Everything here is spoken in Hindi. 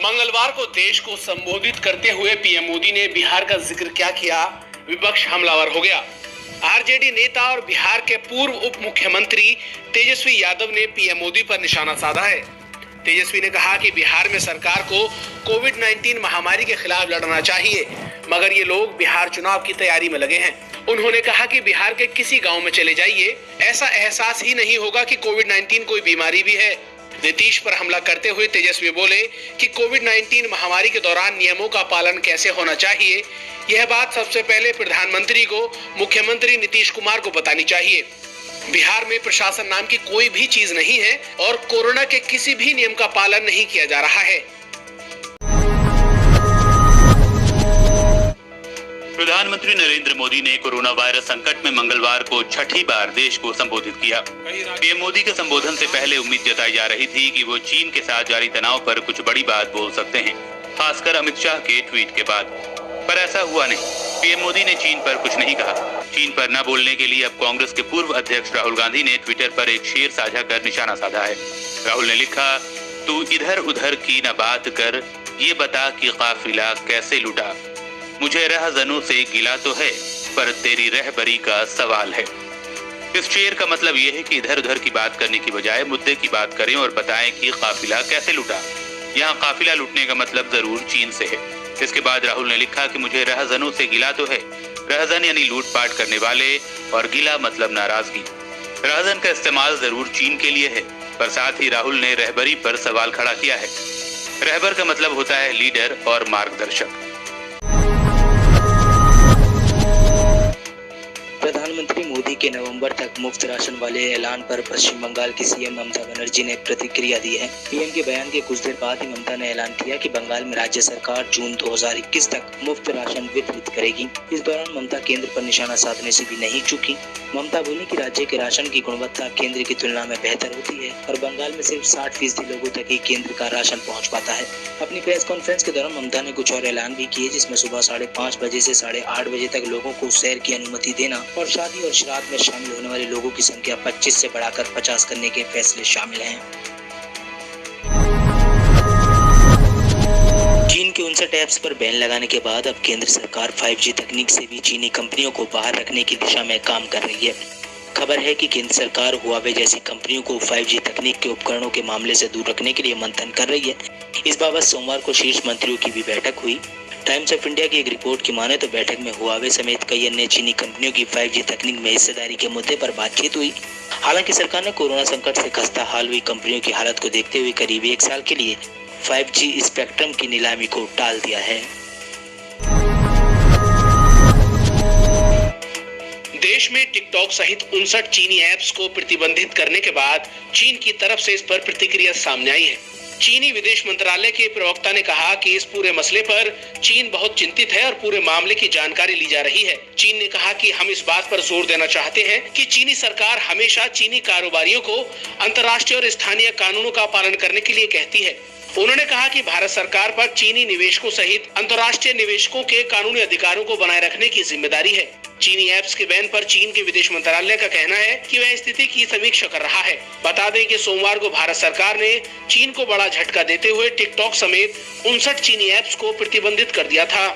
मंगलवार को देश को संबोधित करते हुए पीएम मोदी ने बिहार का जिक्र क्या किया, विपक्ष हमलावर हो गया। आरजेडी नेता और बिहार के पूर्व उप मुख्यमंत्री तेजस्वी यादव ने पीएम मोदी पर निशाना साधा है। तेजस्वी ने कहा कि बिहार में सरकार को कोविड-19 महामारी के खिलाफ लड़ना चाहिए, मगर ये लोग बिहार चुनाव की तैयारी में लगे हैं। उन्होंने कहा कि बिहार के किसी गांव में चले जाइए, ऐसा एहसास ही नहीं होगा कि कोविड-19 कोई बीमारी भी है। नीतीश पर हमला करते हुए तेजस्वी बोले कि कोविड-19 महामारी के दौरान नियमों का पालन कैसे होना चाहिए, यह बात सबसे पहले प्रधानमंत्री को, मुख्यमंत्री नीतीश कुमार को बतानी चाहिए। बिहार में प्रशासन नाम की कोई भी चीज नहीं है और कोरोना के किसी भी नियम का पालन नहीं किया जा रहा है। प्रधानमंत्री नरेंद्र मोदी ने कोरोना वायरस संकट में मंगलवार को छठी बार देश को संबोधित किया। पीएम मोदी के संबोधन से पहले उम्मीद जताई जा रही थी कि वो चीन के साथ जारी तनाव पर कुछ बड़ी बात बोल सकते हैं, खासकर अमित शाह के ट्वीट के बाद, पर ऐसा हुआ नहीं। पीएम मोदी ने चीन पर कुछ नहीं कहा। चीन पर न बोलने के लिए अब कांग्रेस के पूर्व अध्यक्ष राहुल गांधी ने ट्विटर पर एक शेर साझा कर निशाना साधा है। राहुल ने लिखा, तू इधर उधर की न बात कर, ये बता कि काफिला कैसे लुटा। मुझे रहज़नों से गिला तो है, पर तेरी रहबरी का सवाल है। इस शेर का मतलब यह है कि इधर उधर की बात करने की बजाय मुद्दे की बात करें और बताएं कि काफिला कैसे लुटा। यहाँ काफिला लुटने का मतलब जरूर चीन से है। इसके बाद राहुल ने लिखा कि मुझे रहज़नों से गिला तो है। रहज़न यानी लूटपाट करने वाले और गिला मतलब नाराजगी। रहज़न का इस्तेमाल जरूर चीन के लिए है, पर साथ ही राहुल ने रहबरी पर सवाल खड़ा किया है। रहबर का मतलब होता है लीडर और मार्गदर्शक। प्रधानमंत्री मोदी के नवंबर तक मुफ्त राशन वाले ऐलान पर पश्चिम बंगाल की सीएम ममता बनर्जी ने प्रतिक्रिया दी है। पीएम के बयान के कुछ देर बाद ही ममता ने ऐलान किया कि बंगाल में राज्य सरकार जून 2021 तक मुफ्त राशन वितरित करेगी। इस दौरान ममता केंद्र पर निशाना साधने से भी नहीं चूकी। ममता बोली कि राज्य के राशन की गुणवत्ता केंद्र की तुलना में बेहतर होती है और बंगाल में सिर्फ 60% लोगों तक ही केंद्र का राशन पहुँच पाता है। अपनी प्रेस कॉन्फ्रेंस के दौरान ममता ने कुछ और ऐलान भी किए, जिसमें सुबह 5:30 बजे से 8:30 बजे तक लोगों को सैर की अनुमति देना और शादी और श्राद्ध में शामिल होने वाले लोगों की संख्या 25 से बढ़ाकर 50 करने के फैसले शामिल हैं। चीन के 59 ऐप्स पर बैन लगाने के बाद अब केंद्र सरकार 5G तकनीक से भी चीनी कंपनियों को बाहर रखने की दिशा में काम कर रही है। खबर है कि केंद्र सरकार हुआवे जैसी कंपनियों को 5G तकनीक के उपकरणों के मामले से दूर रखने के लिए मंथन कर रही है। इस बाबत सोमवार को शीर्ष मंत्रियों की भी बैठक हुई। टाइम्स ऑफ इंडिया की एक रिपोर्ट की माने तो बैठक में हुआवे समेत कई अन्य चीनी कंपनियों की 5G तकनीक में हिस्सेदारी के मुद्दे पर बातचीत हुई। हालांकि सरकार ने कोरोना संकट से खस्ता हाल हुई कंपनियों की हालत को देखते हुए करीब 1 साल के लिए 5G स्पेक्ट्रम की नीलामी को टाल दिया है। देश में टिकटॉक सहित 59 चीनी ऐप्स को प्रतिबंधित करने के बाद चीन की तरफ से इस पर प्रतिक्रिया सामने आई है। चीनी विदेश मंत्रालय के प्रवक्ता ने कहा कि इस पूरे मसले पर चीन बहुत चिंतित है और पूरे मामले की जानकारी ली जा रही है। चीन ने कहा कि हम इस बात पर जोर देना चाहते हैं कि चीनी सरकार हमेशा चीनी कारोबारियों को अंतर्राष्ट्रीय और स्थानीय कानूनों का पालन करने के लिए कहती है। उन्होंने कहा कि भारत सरकार पर चीनी निवेशकों सहित अंतर्राष्ट्रीय निवेशकों के कानूनी अधिकारों को बनाए रखने की जिम्मेदारी है। चीनी ऐप्स के बैन पर चीन के विदेश मंत्रालय का कहना है कि वह स्थिति की समीक्षा कर रहा है। बता दें कि सोमवार को भारत सरकार ने चीन को बड़ा झटका देते हुए टिकटॉक समेत 59 चीनी ऐप्स को प्रतिबंधित कर दिया था।